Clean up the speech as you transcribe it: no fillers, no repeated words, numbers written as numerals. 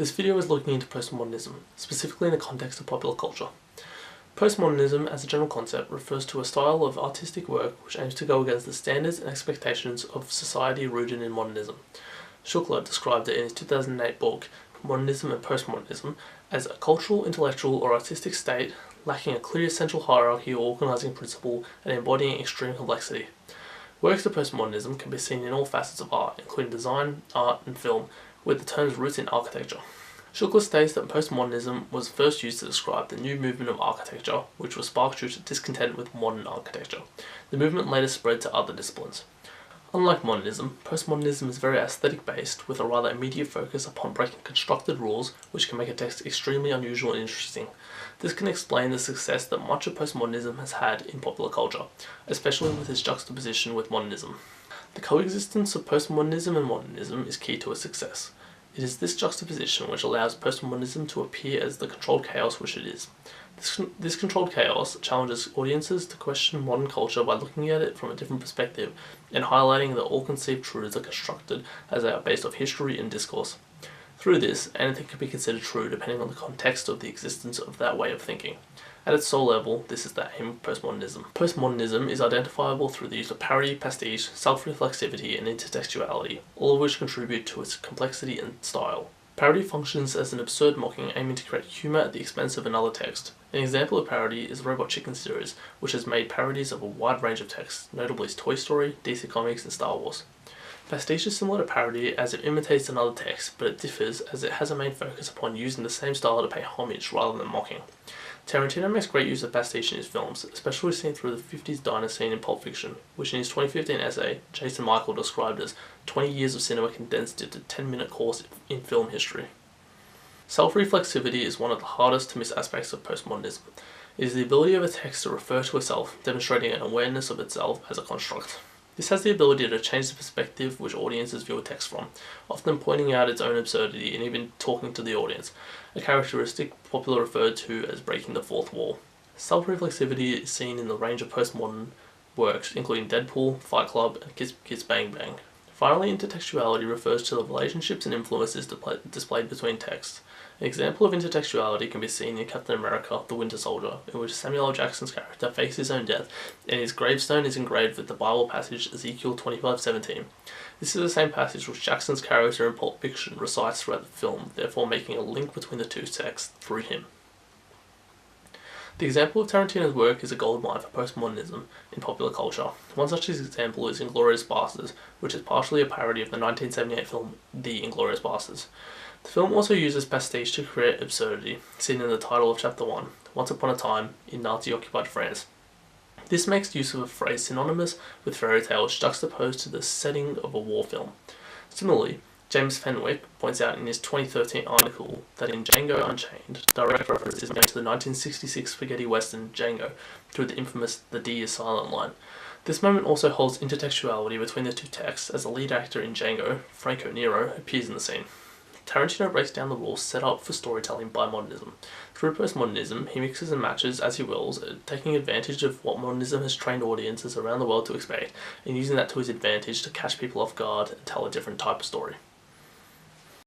This video is looking into postmodernism, specifically in the context of popular culture. Postmodernism, as a general concept, refers to a style of artistic work which aims to go against the standards and expectations of society rooted in modernism. Shukla described it in his 2008 book, Modernism and Postmodernism, as a cultural, intellectual, or artistic state lacking a clear central hierarchy or organizing principle and embodying extreme complexity. Works of postmodernism can be seen in all facets of art, including design, art, and film, with the term's roots in architecture. Shukla states that postmodernism was first used to describe the new movement of architecture, which was sparked due to discontent with modern architecture. The movement later spread to other disciplines. Unlike modernism, postmodernism is very aesthetic-based, with a rather immediate focus upon breaking constructed rules, which can make a text extremely unusual and interesting. This can explain the success that much of postmodernism has had in popular culture, especially with its juxtaposition with modernism. The coexistence of postmodernism and modernism is key to its success. It is this juxtaposition which allows postmodernism to appear as the controlled chaos which it is. This controlled chaos challenges audiences to question modern culture by looking at it from a different perspective and highlighting that all conceived truths are constructed as they are based off history and discourse. Through this, anything can be considered true depending on the context of the existence of that way of thinking. At its soul level, this is the aim of postmodernism. Postmodernism is identifiable through the use of parody, pastiche, self-reflexivity, and intertextuality, all of which contribute to its complexity and style. Parody functions as an absurd mocking aiming to create humour at the expense of another text. An example of parody is the Robot Chicken series, which has made parodies of a wide range of texts, notably Toy Story, DC Comics, and Star Wars. Pastiche is similar to parody as it imitates another text, but it differs as it has a main focus upon using the same style to pay homage rather than mocking. Tarantino makes great use of pastiche in his films, especially seen through the 50s diner scene in Pulp Fiction, which in his 2015 essay, Jason Michael described as 20 years of cinema condensed into a 10-minute course in film history. Self-reflexivity is one of the hardest to miss aspects of postmodernism. It is the ability of a text to refer to itself, demonstrating an awareness of itself as a construct. This has the ability to change the perspective which audiences view a text from, often pointing out its own absurdity and even talking to the audience, a characteristic popularly referred to as breaking the fourth wall. Self-reflexivity is seen in the range of postmodern works, including Deadpool, Fight Club, and Kiss Kiss Bang Bang. Finally, intertextuality refers to the relationships and influences displayed between texts. An example of intertextuality can be seen in Captain America: The Winter Soldier, in which Samuel L. Jackson's character fakes his own death, and his gravestone is engraved with the Bible passage Ezekiel 25:17. This is the same passage which Jackson's character in Pulp Fiction recites throughout the film, therefore making a link between the two texts through him. The example of Tarantino's work is a goldmine for postmodernism in popular culture. One such example is Inglourious Basterds, which is partially a parody of the 1978 film The Inglourious Basterds. The film also uses pastiche to create absurdity, seen in the title of Chapter 1, Once Upon a Time in Nazi-occupied France. This makes use of a phrase synonymous with fairy tales juxtaposed to the setting of a war film. Similarly, James Fenwick points out in his 2013 article that in Django Unchained, direct reference is made to the 1966 spaghetti western Django through the infamous "the D is silent" line. This moment also holds intertextuality between the two texts as the lead actor in Django, Franco Nero, appears in the scene. Tarantino breaks down the rules set up for storytelling by modernism. Through postmodernism, he mixes and matches as he wills, taking advantage of what modernism has trained audiences around the world to expect, and using that to his advantage to catch people off guard and tell a different type of story.